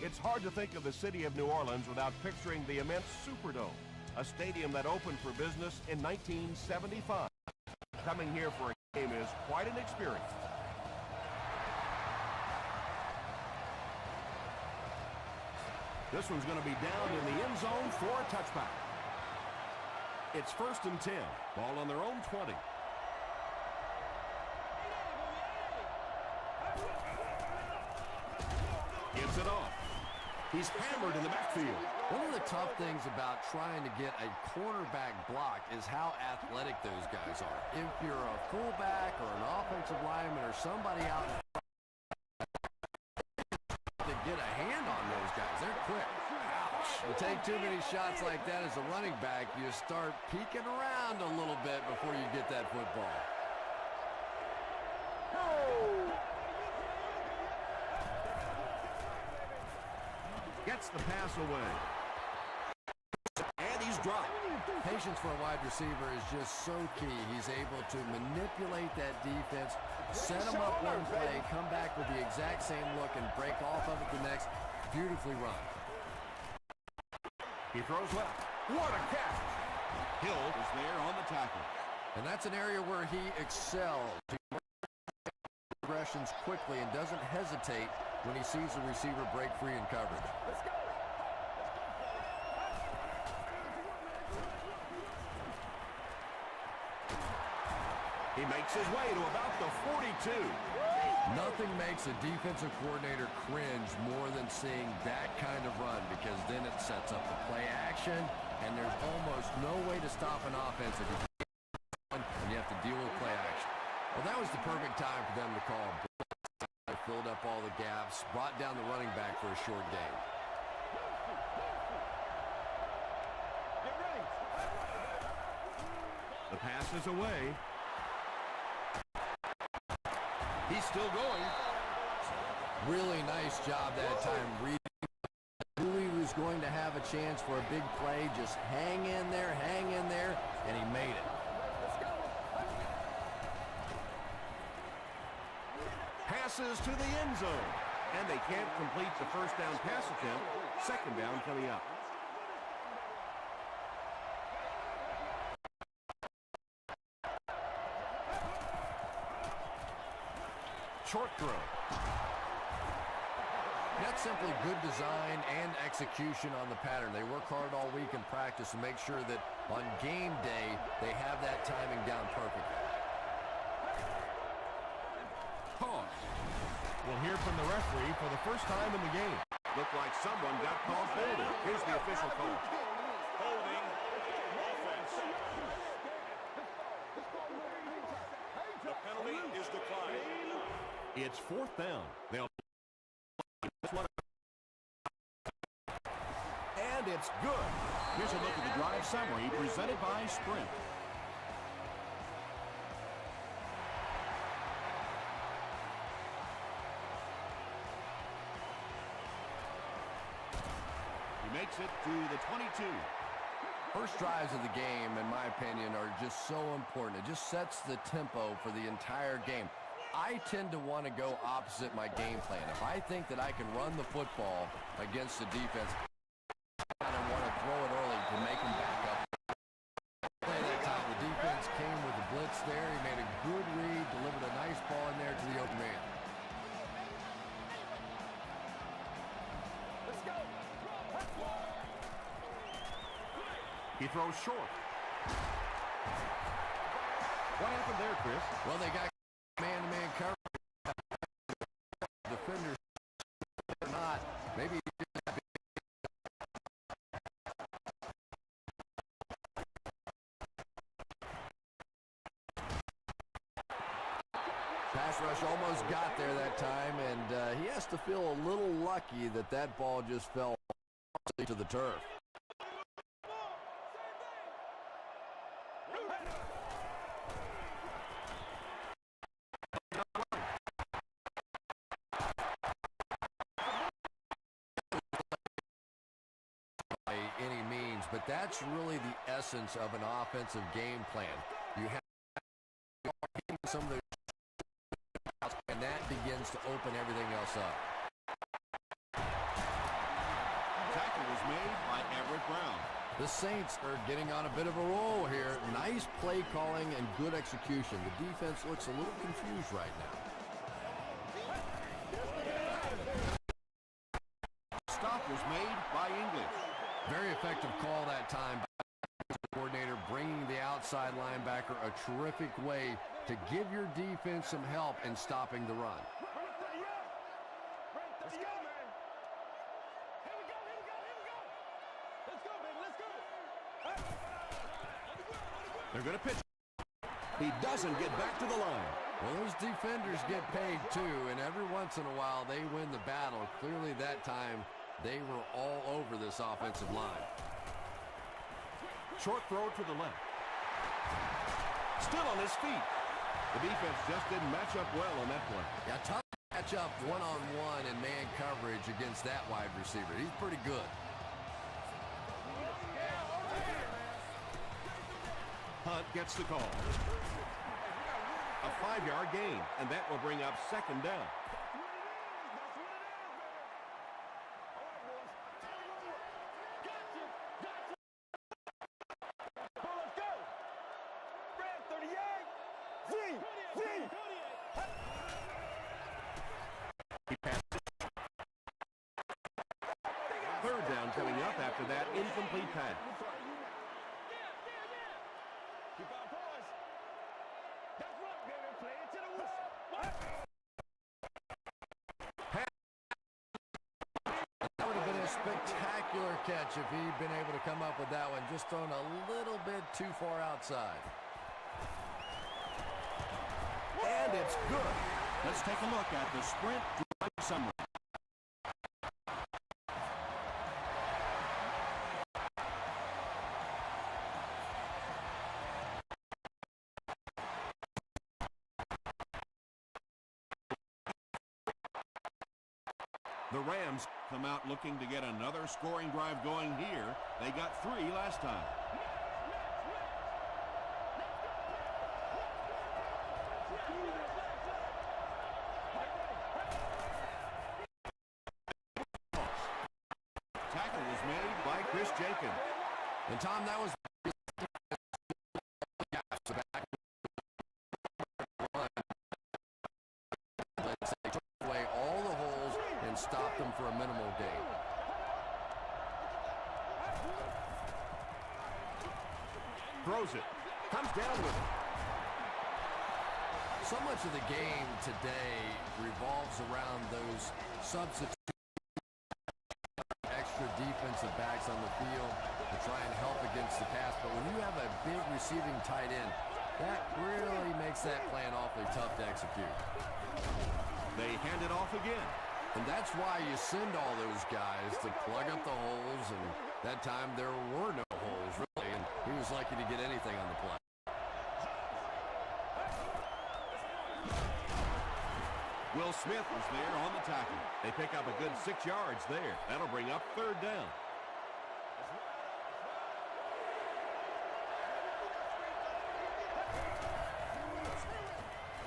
It's hard to think of the city of New Orleans without picturing the immense Superdome, a stadium that opened for business in 1975. Coming here for a game is quite an experience. This one's going to be down in the end zone for a touchback. It's 1st and 10. Ball on their own 20. Gives it off. He's hammered in the backfield. One of the tough things about trying to get a cornerback blocked is how athletic those guys are. If you're a fullback or an offensive lineman or somebody out in front to get a hand on those guys, they're quick. Ouch. You take too many shots like that as a running back, you start peeking around a little bit before you get that football. Gets the pass away. And he's dropped. Patience for a wide receiver is just so key. He's able to manipulate that defense, set them up one play, come back with the exact same look, and break off of it the next. Beautifully run. He throws left. What a catch! Hill is there on the tackle. And that's an area where he excels. He progressions quickly and doesn't hesitate when he sees the receiver break free in coverage. He makes his way to about the 42. Nothing makes a defensive coordinator cringe more than seeing that kind of run, because then it sets up the play action, and there's almost no way to stop an offense if you and you have to deal with play action. Well, that was the perfect time for them to call. Filled up all the gaps, brought down the running back for a short gain. The pass is away. He's still going. Really nice job that time reading. Knew he was going to have a chance for a big play. Just hang in there, and he made it. Passes to the end zone. And they can't complete the first down pass attempt. Second down coming up. Short throw. That's simply good design and execution on the pattern. They work hard all week in practice to make sure that on game day they have that timing down perfectly. Pause. We'll hear from the referee for the first time in the game. Looked like someone got called holding. Here's the official call. Holding offense. The penalty is declined. It's 4th down. They'll and it's good. Here's a look at the drive summary presented by Sprint. He makes it to the 22. First drives of the game, in my opinion, are just so important. It just sets the tempo for the entire game. I tend to want to go opposite my game plan. If I think that I can run the football against the defense, I want to throw it early to make them back up. Play that time. The defense came with the blitz there. He made a good read, delivered a nice ball in there to the open man. He throws short. What happened there, Chris? Well, they got man-to-man coverage. Defenders or not. Maybe pass rush almost got there that time, and he has to feel a little lucky that that ball just fell to the turf. Any means, but that's really the essence of an offensive game plan. You have some of those, and that begins to open everything else up. The Saints are getting on a bit of a roll here. Nice play calling and good execution. The defense looks a little confused right now. Stop was made by English. Very effective call that time by the coordinator, bringing the outside linebacker a terrific way to give your defense some help in stopping the run. They're going to pitch. He doesn't get back to the line. Well, those defenders get paid too, and every once in a while they win the battle. Clearly that time they were all over this offensive line. Short throw to the left. Still on his feet. The defense just didn't match up well on that play. Yeah, tough match up one-on-one in man coverage against that wide receiver. He's pretty good. Hunt gets the call. A 5-yard gain, and that will bring up second down. He passed it. Third down coming up after that incomplete pass. That would have been a spectacular catch if he'd been able to come up with that one, just thrown a little bit too far outside. And it's good. Let's take a look at the sprint drive summary. The Rams come out looking to get another scoring drive going here. They got 3 last time. Tackle was made by Chris Jenkins. And Tom, that was they took away all the holes and stopped them for a minimal gain. Throws it. Comes down with it. So much of the game today revolves around those substitute extra defensive backs on the field to try and help against the pass. But when you have a big receiving tight end, that really makes that plan awfully tough to execute. They hand it off again. And that's why you send all those guys to plug up the holes, and that time there were no holes, really, and he was lucky to get anything on the play. Will Smith was there on the tackle. They pick up a good 6 yards there. That'll bring up third down.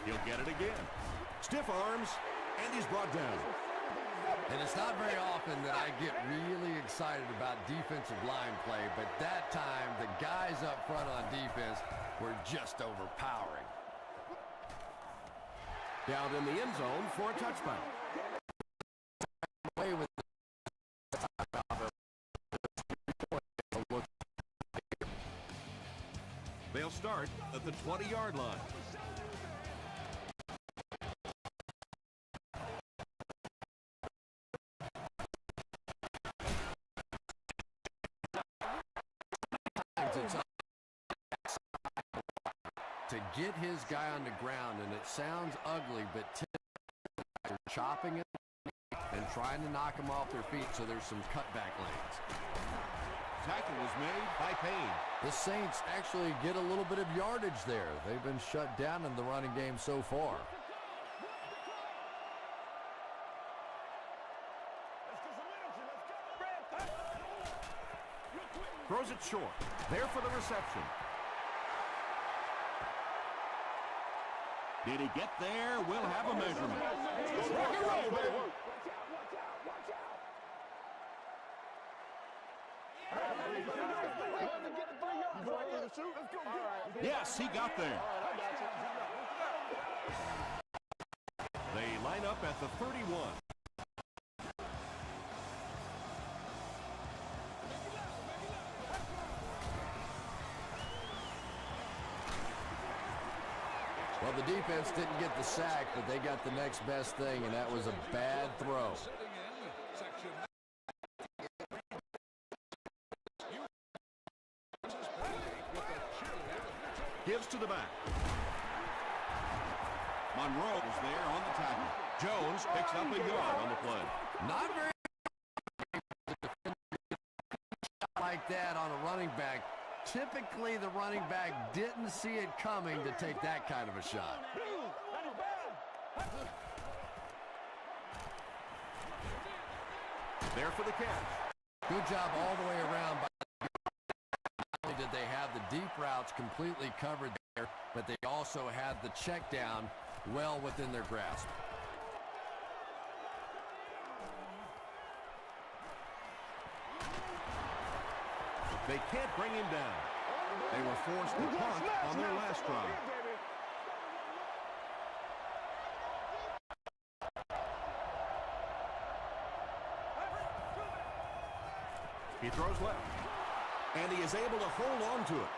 He'll get it again. Stiff arms, and he's brought down. And it's not very often that I get really excited about defensive line play, but that time the guys up front on defense were just overpowering. Down in the end zone for a touchdown. Away with They'll start at the 20-yard line. To get his guy on the ground, and it sounds ugly, but they're chopping it and trying to knock them off their feet, so there's some cutback lanes. Tackle was made by Payne. The Saints actually get a little bit of yardage there. They've been shut down in the running game so far. Throws it short. There for the reception. Did he get there? We'll have a measurement. Yes, he got there. They line up at the 31. Well, the defense didn't get the sack, but they got the next best thing, and that was a bad throw. Gives to the back. Monroe is there on the tackle. Jones picks up a yard on the play. Not very like that on a running back. Typically, the running back didn't see it coming to take that kind of a shot. There for the catch. Good job all the way around. Not only did they have the deep routes completely covered there, but they also had the check down well within their grasp. They can't bring him down. They were forced to punt on their last drive. He throws left. And he is able to hold on to it.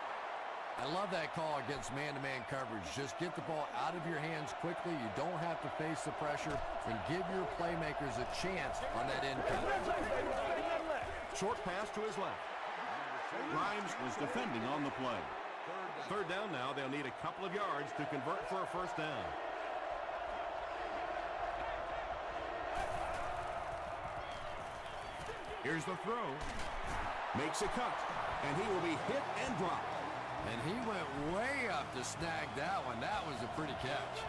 I love that call against man-to-man coverage. Just get the ball out of your hands quickly. You don't have to face the pressure, and give your playmakers a chance on that end cut. Short pass to his left. Grimes was defending on the play. Third down now. They'll need a couple of yards to convert for a first down. Here's the throw. Makes a cut. And he will be hit and dropped. And he went way up to snag that one. That was a pretty catch.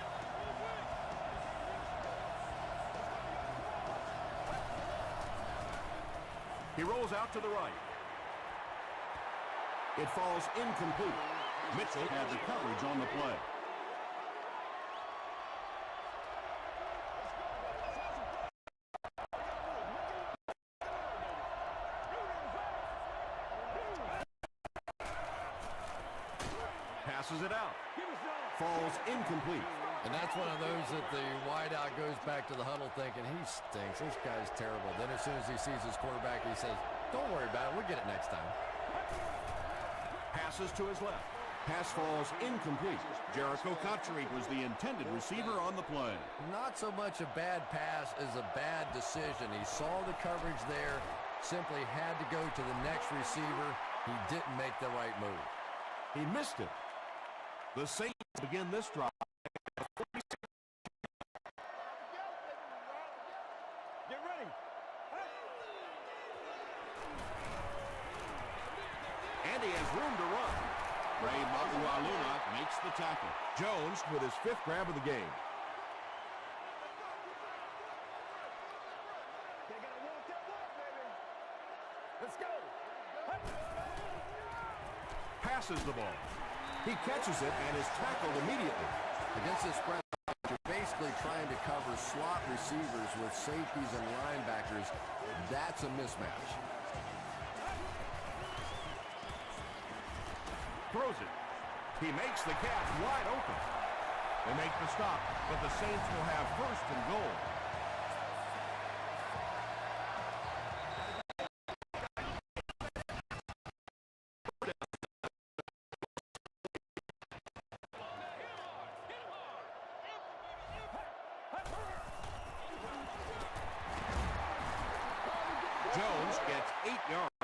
He rolls out to the right. It falls incomplete. Mitchell had the coverage on the play. Passes it out. Falls incomplete. And that's one of those that the wideout goes back to the huddle thinking, he stinks. This guy's terrible. Then as soon as he sees his quarterback, he says, don't worry about it. We'll get it next time. Passes to his left. Pass falls incomplete. Jericho Cotchery was the intended receiver on the play. Not so much a bad pass as a bad decision. He saw the coverage there, simply had to go to the next receiver. He didn't make the right move. He missed it. The Saints begin this drive. Get ready. And he has room to run. Ray Makualuna makes the tackle. Jones with his 5th grab of the game. Let's go. Passes the ball. He catches it and is tackled immediately. Against this spread, you're basically trying to cover slot receivers with safeties and linebackers. That's a mismatch. Throws it. He makes the catch wide open. They make the stop, but the Saints will have first and goal. Jones gets 8 yards.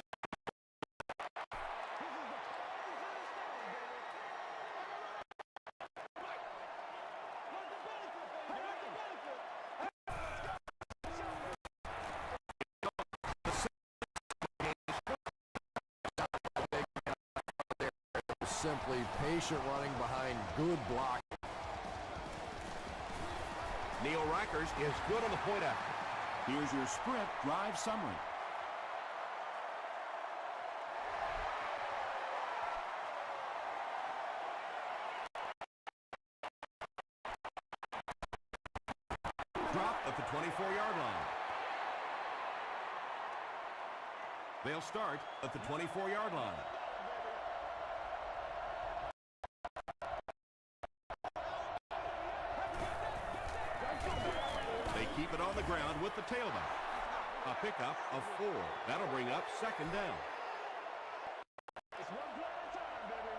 Simply patient running behind good block. Neil Rackers is good on the point after. Here's your sprint drive summary. Drop at the 24-yard line. They'll start at the 24-yard line. with the tailback. A pickup of 4. That'll bring up second down. It's one play at a time, baby.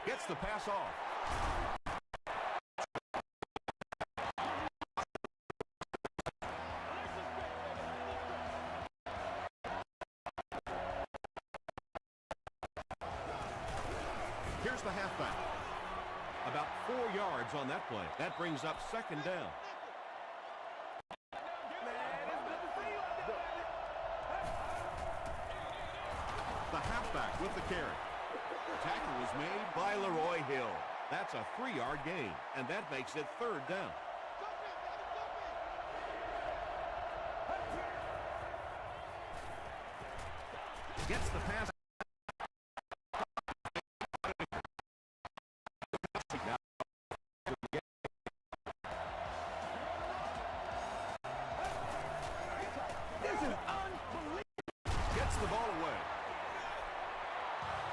Gets the pass off. Here's the halfback. About 4 yards on that play. That brings up second down. The halfback with the carry. Tackle was made by Leroy Hill. That's a 3-yard gain, and that makes it third down. Gets the pass. This is unbelievable. Gets the ball away.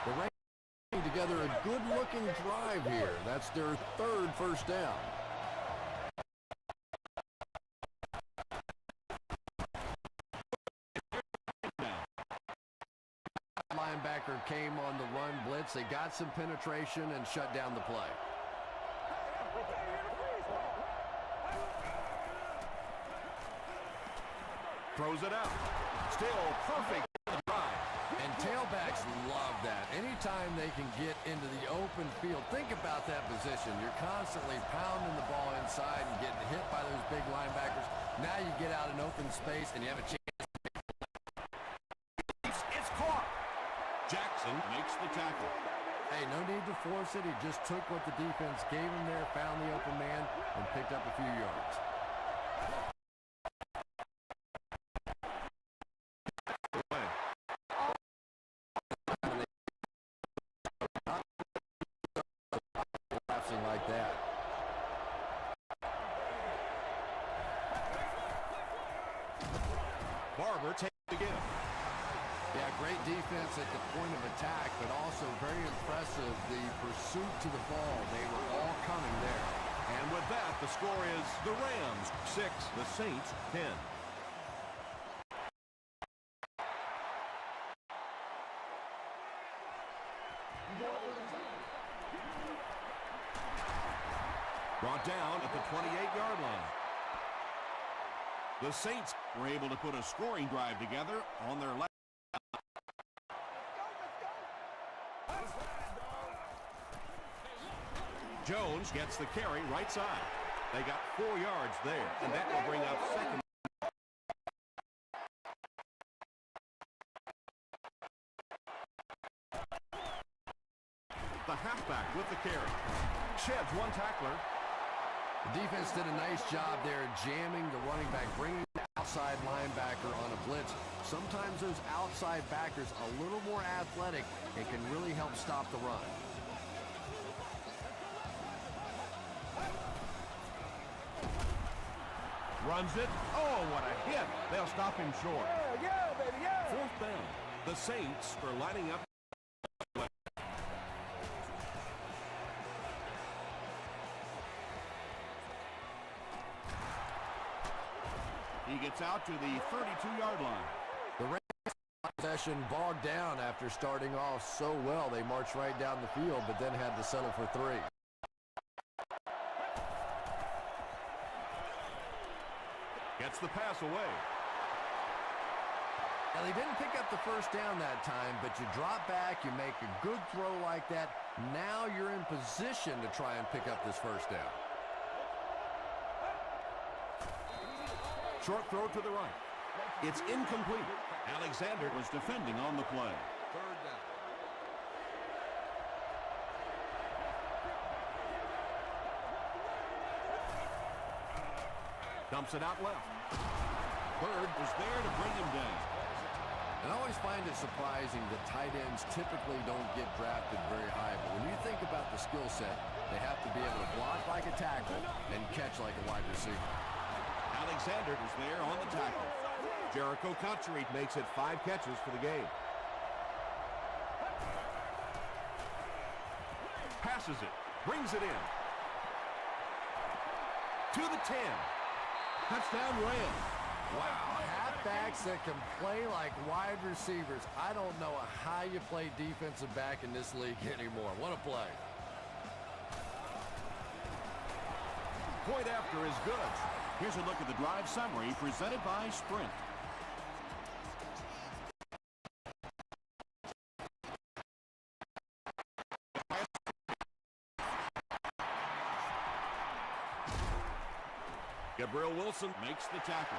The Rams putting together a good-looking drive here. That's their third first down. Linebacker came on the run blitz. They got some penetration and shut down the play. Throws it out. Still perfect drive. And tailbacks love that. Anytime they can get into the open field, think about that position. You're constantly pounding the ball inside and getting hit by those big linebackers. Now you get out in open space and you have a chance. It's caught. Jackson makes the tackle. Hey, no need to force it. He just took what the defense gave him there, found the open man, and picked up a few yards. Like that. Barber takes it again. Yeah, great defense at the point of attack, but also very impressive the pursuit to the ball. They were all coming there. And with that, the score is the Rams 6, the Saints 10. Brought down at the 28-yard line. The Saints were able to put a scoring drive together on their left. Jones gets the carry right side. They got 4 yards there, and that will bring up second. The halfback with the carry. Sheds one tackler. The defense did a nice job there jamming the running back, bringing the outside linebacker on a blitz. Sometimes those outside backers a little more athletic and can really help stop the run. Runs it. Oh, what a hit. They'll stop him short. Yeah, baby, yeah. Fourth down. The Saints are lining up. He gets out to the 32-yard line. The Rams possession bogged down after starting off so well. They marched right down the field, but then had to settle for 3. Gets the pass away. Now, they didn't pick up the first down that time, but you drop back, you make a good throw like that. Now you're in position to try and pick up this first down. Short throw to the right. It's incomplete. Alexander was defending on the play. Third down. Dumps it out left. Bird was there to bring him down. And I always find it surprising that tight ends typically don't get drafted very high. But when you think about the skill set, they have to be able to block like a tackle and catch like a wide receiver. Alexander was there on the tackle. Jericho Cotchery makes it 5 catches for the game. Passes it. Brings it in. to the 10. Touchdown Rams. Wow, halfbacks that can play like wide receivers. I don't know how you play defensive back in this league anymore. What a play. Point after is good. Here's a look at the drive summary presented by Sprint. Gabriel Wilson. Makes the tackle.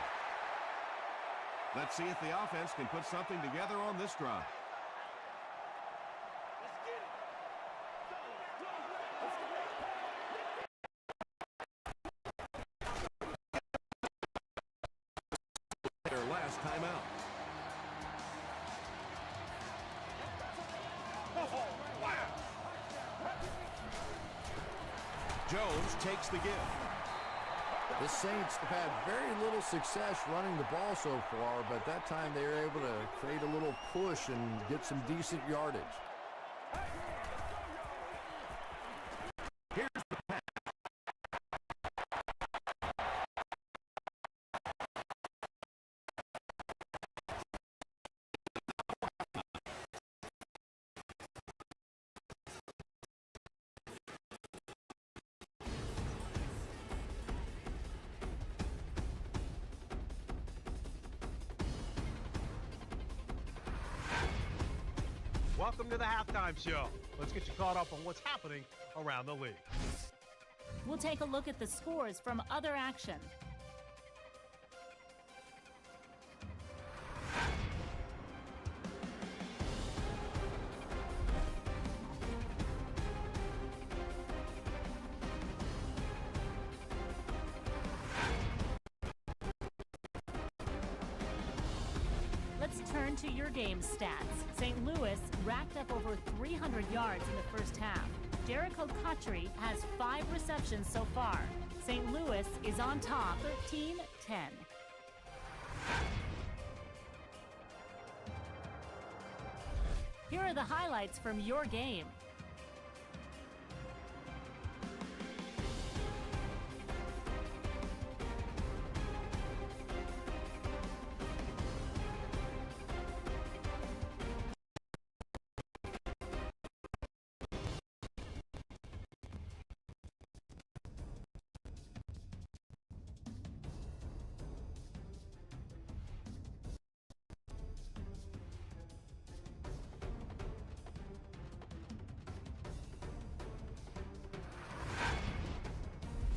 Let's see if the offense can put something together on this drive. Their last timeout. Jones takes the give. The Saints have had very little success running the ball so far, but that time they were able to create a little push and get some decent yardage. Here's the pass. Welcome to the halftime show. Let's get you caught up on what's happening around the league. We'll take a look at the scores from other action. Let's turn to your game stats. St. Louis racked up over 300 yards in the first half. Jericho Cotchery has 5 receptions so far. St. Louis is on top, 13-10. Here are the highlights from your game.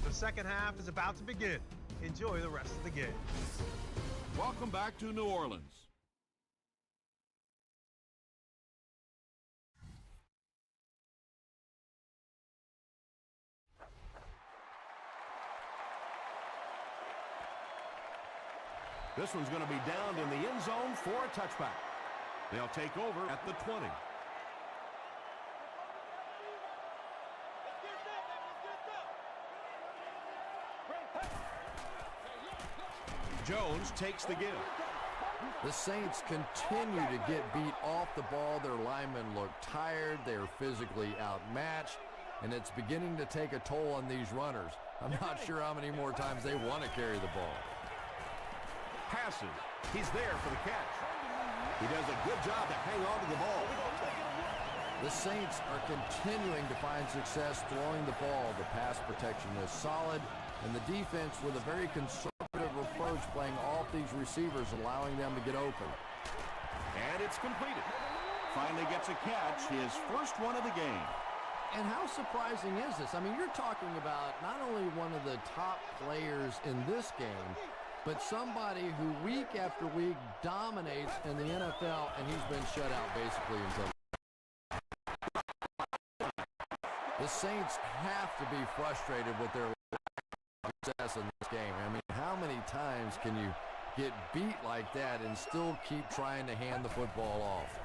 The second half is about to begin. Enjoy the rest of the game. Welcome back to New Orleans. This one's going to be down in the end zone for a touchback. They'll take over at the 20. Jones takes the give. The Saints continue to get beat off the ball. Their linemen look tired. They're physically outmatched, and it's beginning to take a toll on these runners. I'm not sure how many more times they want to carry the ball. Passes. He's there for the catch. He does a good job to hang on to the ball. The Saints are continuing to find success throwing the ball. The pass protection is solid, and the defense with a very conservative approach playing off these receivers, allowing them to get open. And it's completed. Finally gets a catch, his first one of the game. And how surprising is this? I mean, you're talking about not only one of the top players in this game, but somebody who week after week dominates in the NFL, and he's been shut out basically until. The Saints have to be frustrated with their success in this game. I mean, how many times can you get beat like that and still keep trying to hand the football off?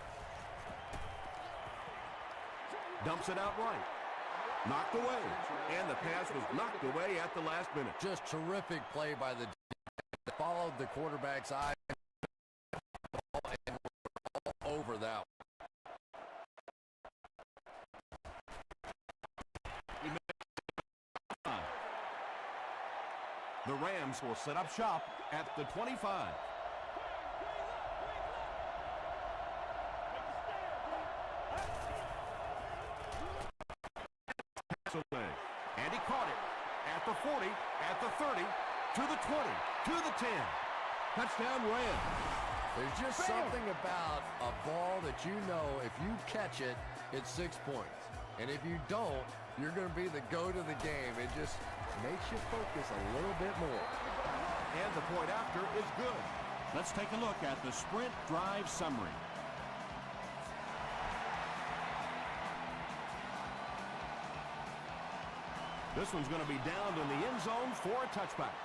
Dumps it out right. Knocked away. And the pass was knocked away at the last minute. Just terrific play by the defense. Followed the quarterback's eye and all over that. The Rams will set up shop at the 25. And he caught it at the 40, at the 30, to the 20, to the 10. Touchdown Rams. There's just something about a ball that you know if you catch it, it's 6 points. And if you don't, you're going to be the GOAT of the game. It just makes you focus a little bit more. And the point after is good. Let's take a look at the sprint drive summary. This one's going to be downed in the end zone for a touchback.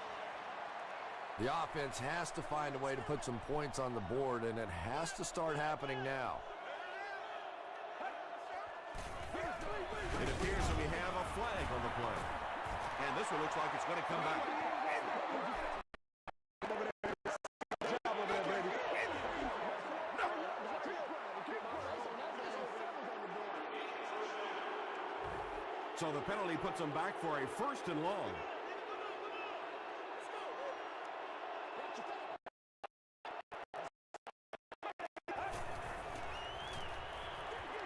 The offense has to find a way to put some points on the board, and it has to start happening now. It appears that we have a flag on the play. And this one looks like it's going to come back. So the penalty puts them back for a 1st and long.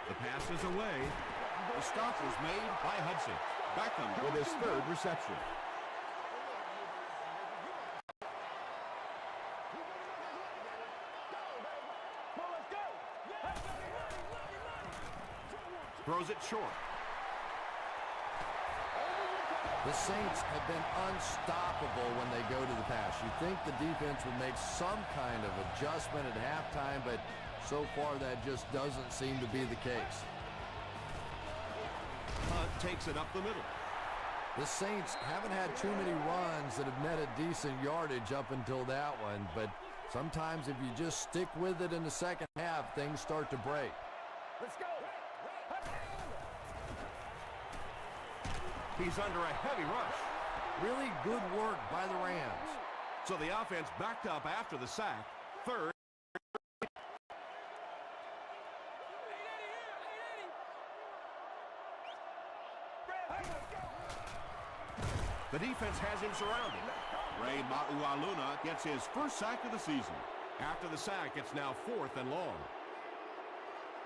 The pass is away. The stop was made by Hudson. Beckham With his 3rd reception. Throws it short. The Saints have been unstoppable when they go to the pass. You think the defense would make some kind of adjustment at halftime, but so far that just doesn't seem to be the case. Hunt takes it up the middle. The Saints haven't had too many runs that have netted decent yardage up until that one, but sometimes if you just stick with it in the second half, things start to break. Let's go. He's under a heavy rush. Really good work by the Rams. So the offense backed up after the sack. 3rd. The defense has him surrounded. Ray Maualuna gets his 1st sack of the season. After the sack, it's now 4th and long.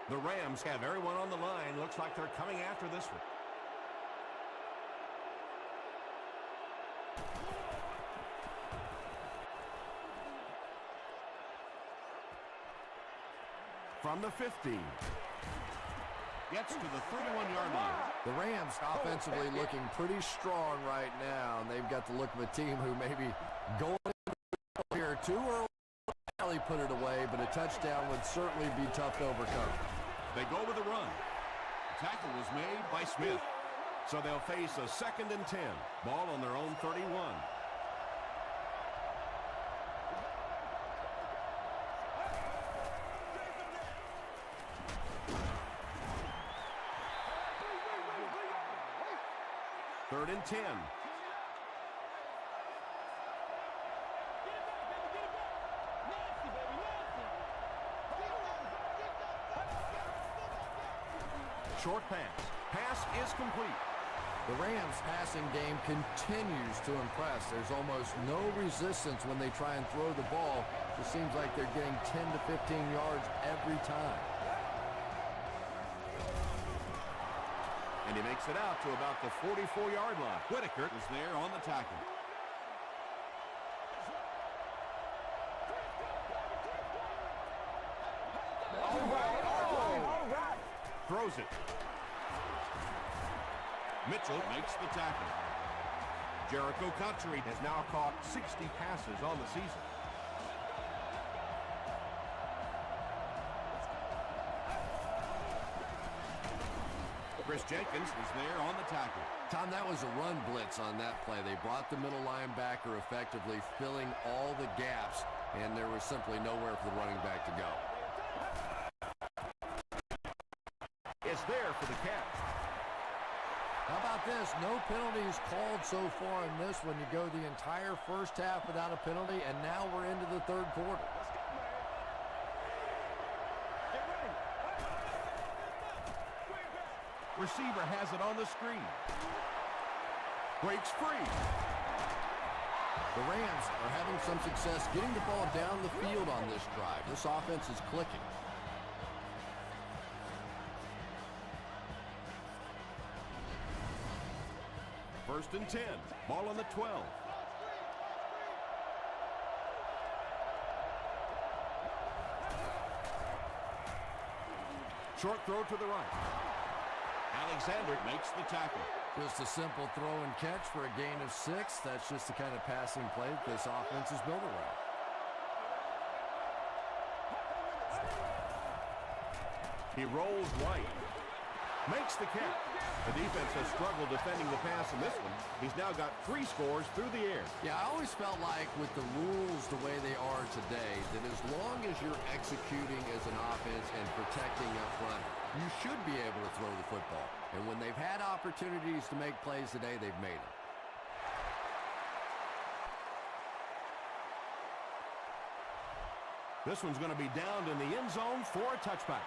The Rams have everyone on the line. Looks like they're coming after this one. From the 15. Gets to the 31-yard line. The Rams offensively looking pretty strong right now, and they've got the look of a team who may be going here too early, put it away, but a touchdown would certainly be tough to overcome. They go with a run. The tackle was made by Smith. So they'll face a 2nd and 10. Ball on their own 31. Third and 10. Short pass. Pass is complete. The Rams passing game continues to impress. There's almost no resistance when they try and throw the ball. It seems like they're getting 10 to 15 yards every time. And he makes it out to about the 44-yard line. Whitaker is there on the tackle. Throws it. Mitchell makes the tackle. Jericho Country has now caught 60 passes on the season. Chris Jenkins is there on the tackle. Tom, that was a run blitz on that play. They brought the middle linebacker effectively filling all the gaps, and there was simply nowhere for the running back to go. Is there for the catch. How about this? No penalties called so far in this one. You go the entire first half without a penalty, and now we're into the third quarter. Receiver has it on the screen. Breaks free. The Rams are having some success getting the ball down the field on this drive. This offense is clicking. First and 10. Ball on the 12. Short throw to the right. Alexander makes the tackle. Just a simple throw and catch for a gain of 6. That's just the kind of passing play that this offense is built around. He rolls right. Makes the catch. The defense has struggled defending the pass in this one. He's now got 3 scores through the air. Yeah, I always felt like with the rules the way they are today, that as long as you're executing as an offense and protecting up front, you should be able to throw the football. And when they've had opportunities to make plays today, they've made them. This one's going to be downed in the end zone for a touchback.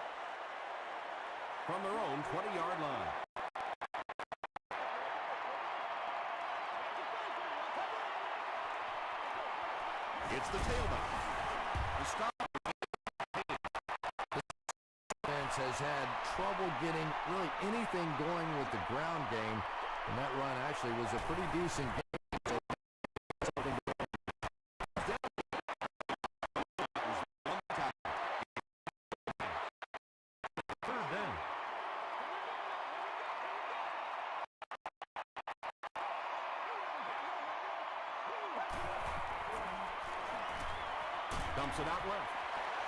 From their own 20-yard line. It's the tailback. The stop. Defense has had trouble getting really anything going with the ground game, and that run actually was a pretty decent game. Dumps it out left.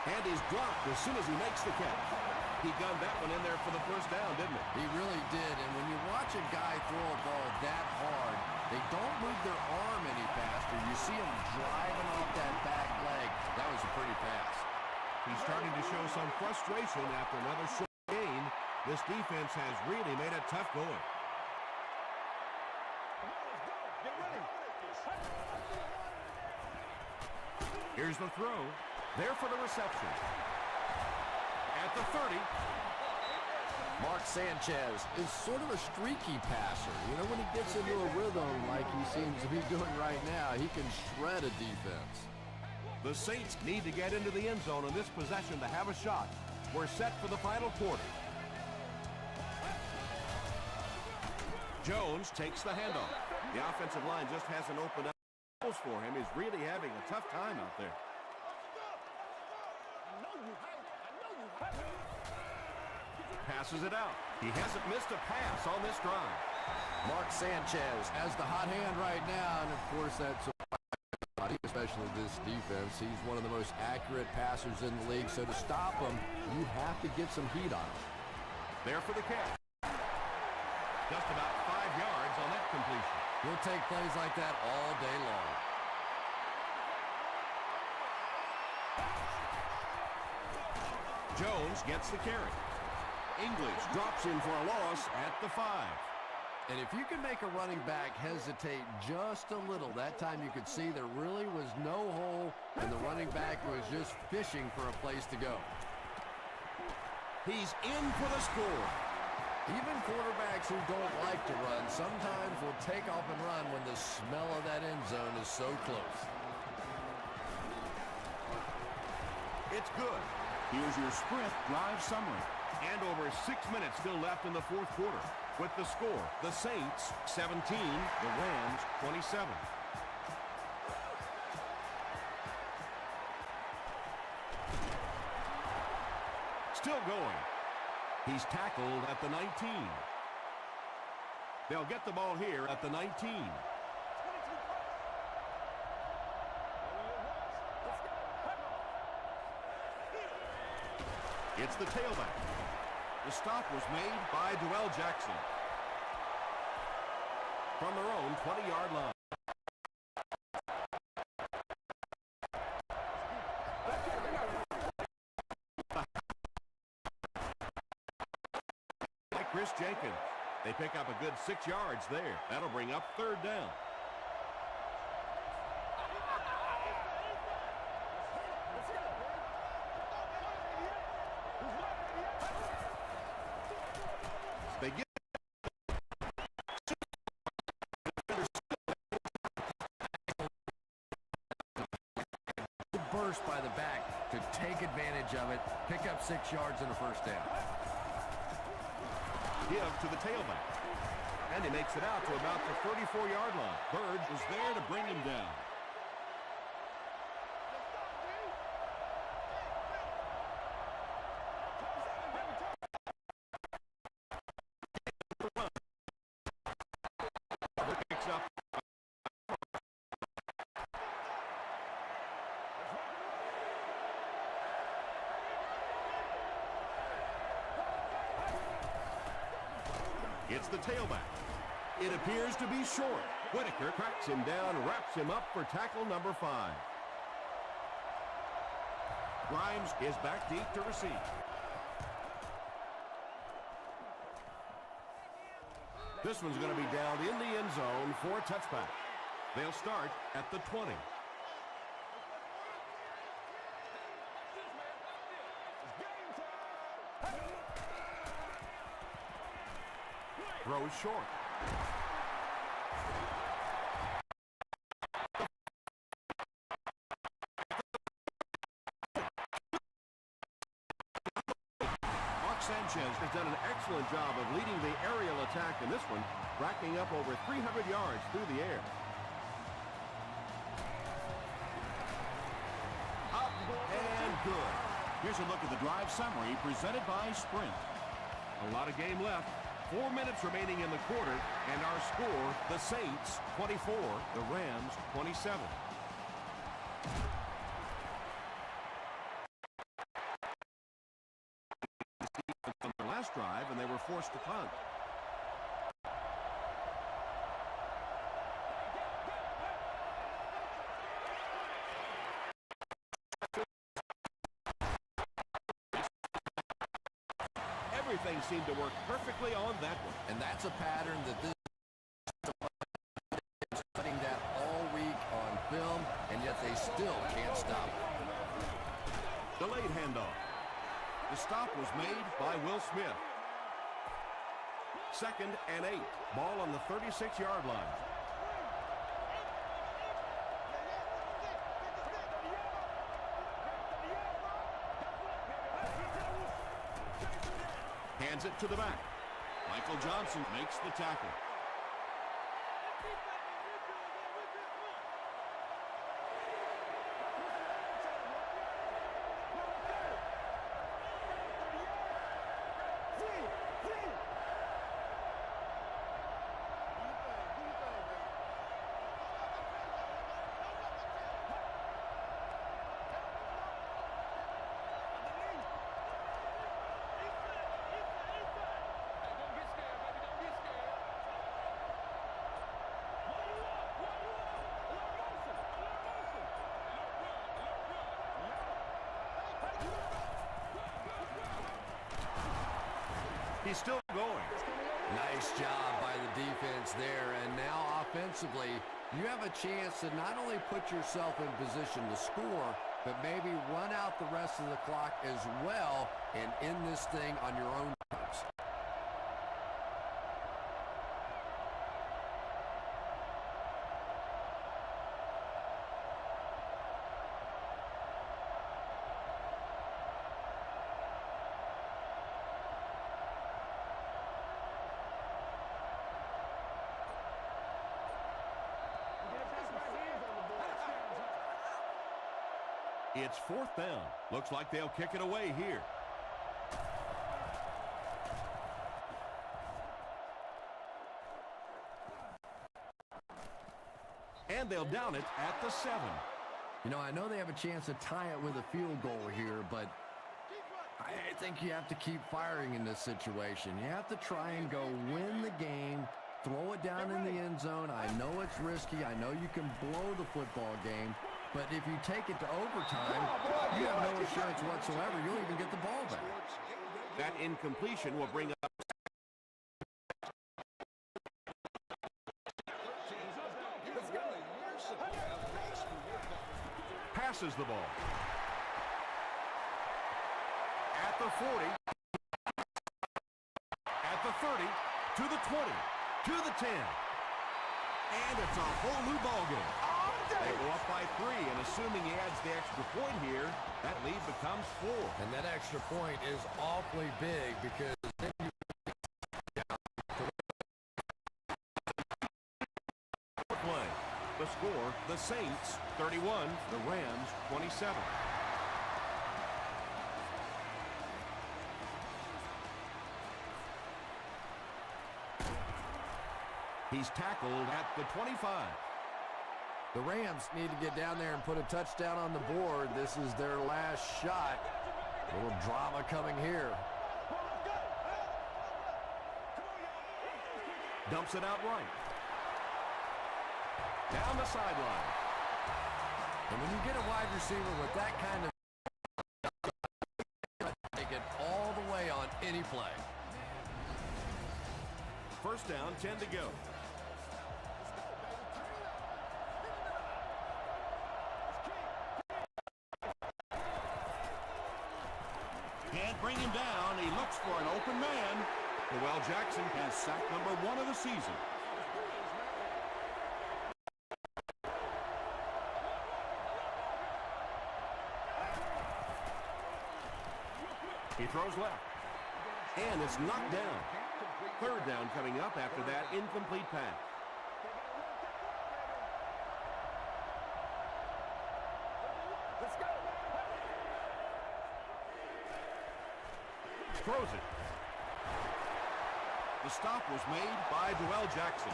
And he's dropped as soon as he makes the catch. He gunned that one in there for the first down, didn't he? He really did. And when you watch a guy throw a ball that hard, they don't move their arm any faster. You see him driving off that back leg. That was a pretty pass. He's starting to show some frustration after another short gain. This defense has really made it tough going. Here's the throw. There for the reception. At the 30. Mark Sanchez is sort of a streaky passer. You know, when he gets into a rhythm like he seems to be doing right now, he can shred a defense. The Saints need to get into the end zone on this possession to have a shot. We're set for the final quarter. Jones takes the handoff. The offensive line just hasn't opened up for him. He's really having a tough time out there. Passes it out. He hasn't missed a pass on this drive. Mark Sanchez has the hot hand right now, and of course that's especially this defense. He's one of the most accurate passers in the league, so to stop him, you have to get some heat on him. There for the catch. Just about 5 yards on that completion. He'll take plays like that all day long. Jones gets the carry. English drops in for a loss at the 5. And if you can make a running back hesitate just a little, that time you could see there really was no hole, and the running back was just fishing for a place to go. He's in for the score. Even quarterbacks who don't like to run sometimes will take off and run when the smell of that end zone is so close. It's good. Here's your Sprint drive summary. And over 6 minutes still left in the fourth quarter. With the score, the Saints 17, the Rams 27. Still going. He's tackled at the 19. They'll get the ball here at the 19. It's the tailback. The stop was made by Doell Jackson. From their own 20-yard line. Chris Jenkins. They pick up a good 6 yards there. That'll bring up third down. They get forced by the back to take advantage of it, pick up 6 yards and a first down. Give to the tailback. And he makes it out to about the 34-yard line. Bird was there to bring him down. Picks up. It's the tailback. It appears to be short. Whitaker cracks him down, wraps him up for tackle number 5. Grimes is back deep to receive. This one's going to be down in the end zone for a touchback. They'll start at the 20. Throws short. Sanchez has done an excellent job of leading the aerial attack in this one, racking up over 300 yards through the air. Up and good. Here's a look at the drive summary presented by Sprint. A lot of game left. 4 minutes remaining in the quarter, and our score, the Saints 24, the Rams 27. On the last drive, and they were forced to punt. Everything seemed to work perfectly on that one. And that's a pattern that this is studying that all week on film, and yet they still can't stop it. Delayed handoff. The stop was made by Will Smith. 2nd and 8. Ball on the 36-yard line. Hands it to the back. Michael Johnson makes the tackle. He's still going. Nice job by the defense there. And now offensively, you have a chance to not only put yourself in position to score, but maybe run out the rest of the clock as well and end this thing on your own terms. It's 4th down. Looks like they'll kick it away here. And they'll down it at the 7. You know, I know they have a chance to tie it with a field goal here, but I think you have to keep firing in this situation. You have to try and go win the game, throw it down in the end zone. I know it's risky. I know you can blow the football game. But if you take it to overtime, you have no assurance whatsoever you'll even get the ball back. That incompletion will bring up. Passes the ball. At the 40. At the 30. To the 20. To the 10. And it's a whole new ball game. They go up by by 3, and assuming he adds the extra point here, that lead becomes 4. And that extra point is awfully big because then you Play. The score, the Saints 31, the Rams 27. He's tackled at the 25. The Rams need to get down there and put a touchdown on the board. This is their last shot. A little drama coming here. Dumps it out right. Down the sideline. And when you get a wide receiver with that kind of take it all the way on any play. First down, 10 to go. Can't bring him down. He looks for an open man. Noel Jackson Has sack number 1 of the season. He throws left. And it's knocked down. Third down coming up after that incomplete pass. Throws it. The stop was made. By Noel Jackson.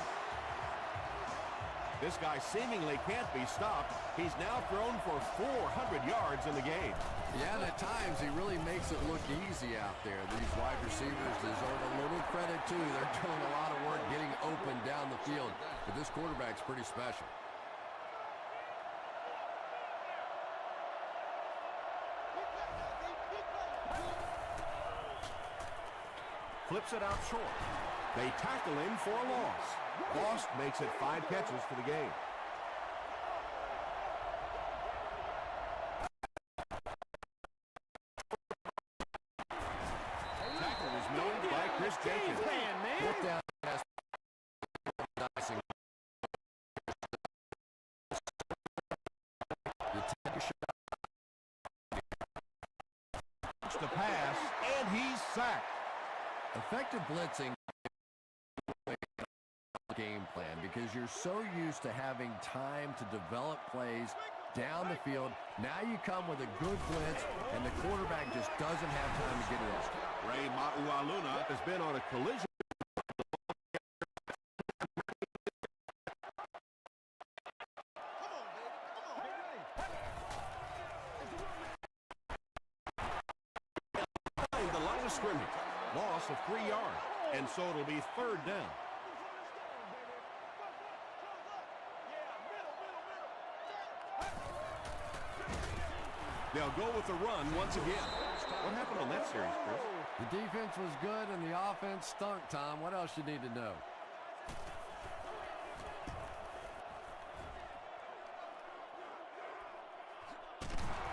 This guy seemingly can't be stopped. He's now thrown for 400 yards in the game. Yeah, and at times he really makes it look easy out there. These wide receivers deserve a little credit too. They're doing a lot of work getting open down the field. But this quarterback's pretty special. Flips it out short. They tackle him for a loss. Lost makes it 5 catches for the game. Tackle was made by Chris Jenkins. Look down. You take a shot. The pass, and he's sacked. Effective blitzing game plan because you're so used to having time to develop plays down the field. Now you come with a good blitz, and the quarterback just doesn't have time to get it off. Ray Maualuna Has been on a collision. The line of scrimmage. Loss of 3 yards. And so it'll be third down. They'll go with the run once again. What happened on that series, Chris? The defense was good, and the offense stunk, Tom. What else you need to know?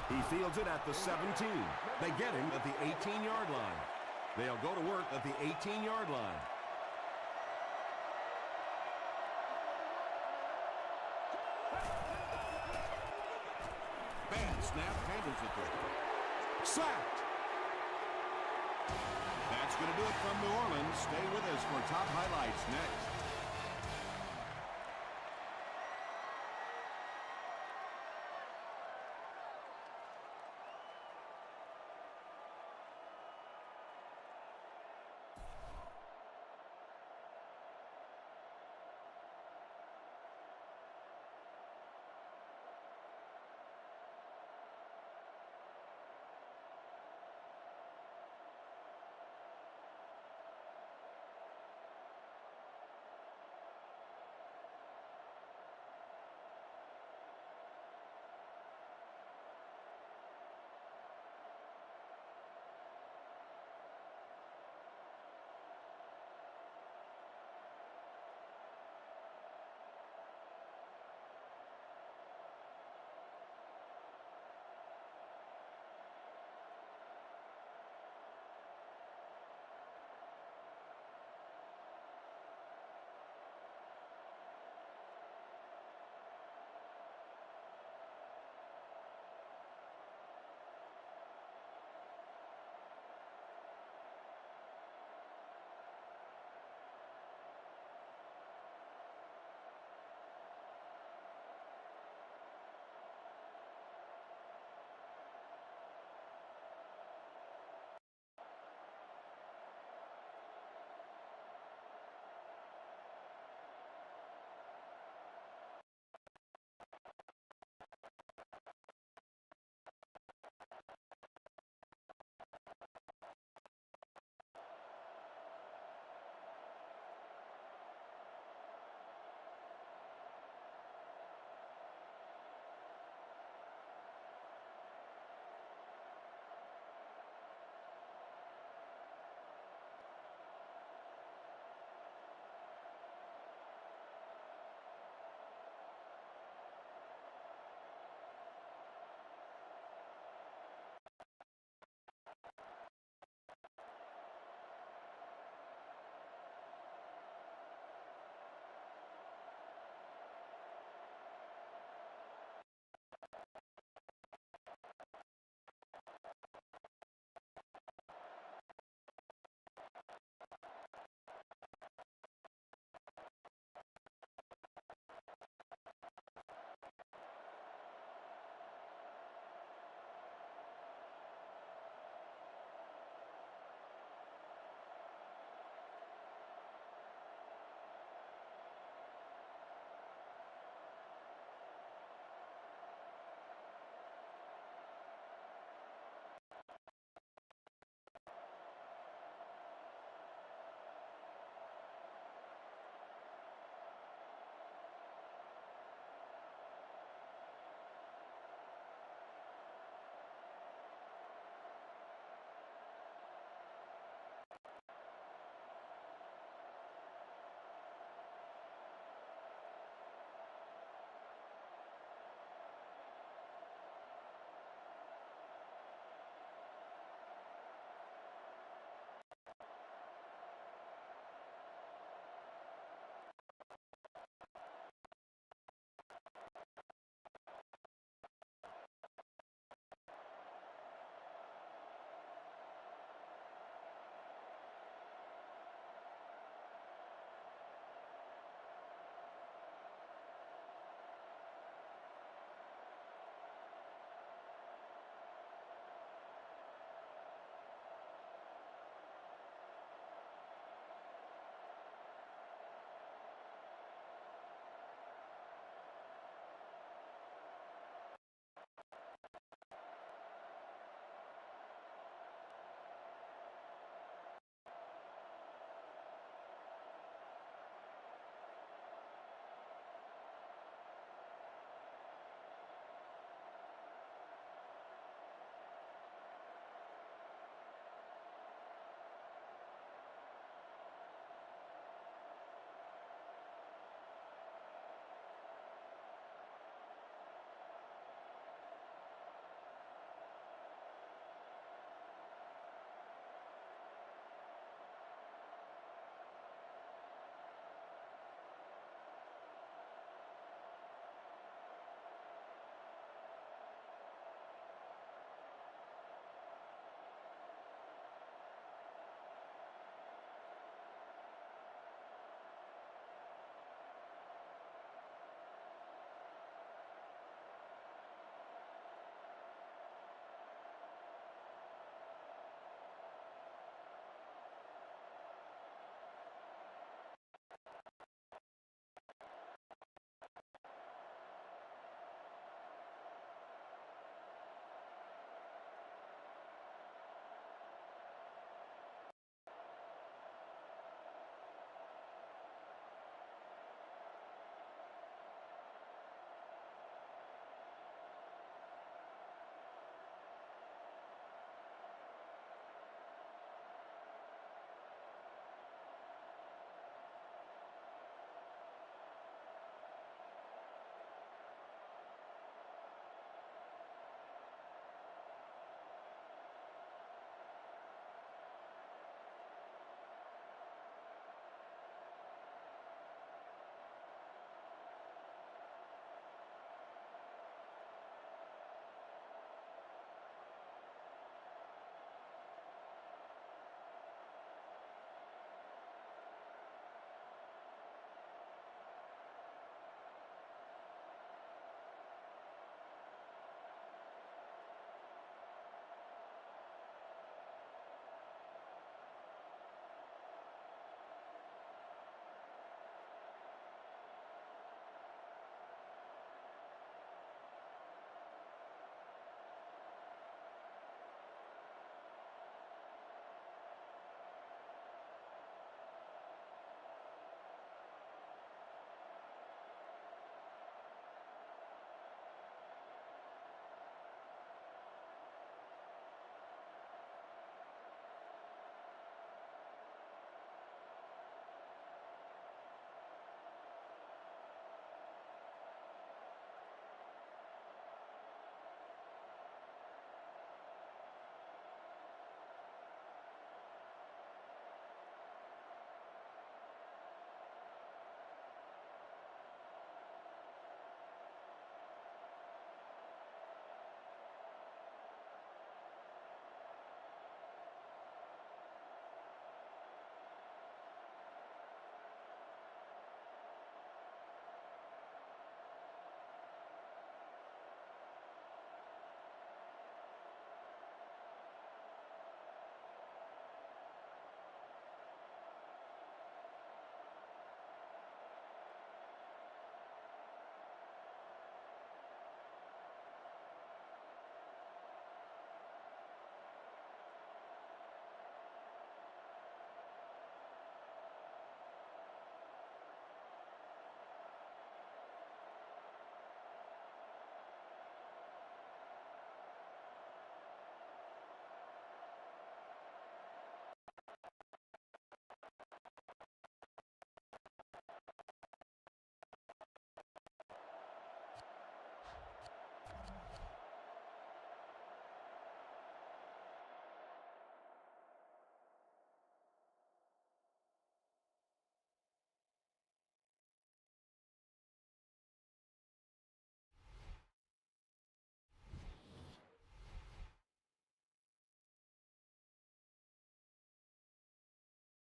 He fields it at the 17. They get him at the 18-yard line. They'll go to work at the 18-yard line. bad snap, handles it there. Sacked. That's going to do it from New Orleans. Stay with us for top highlights next.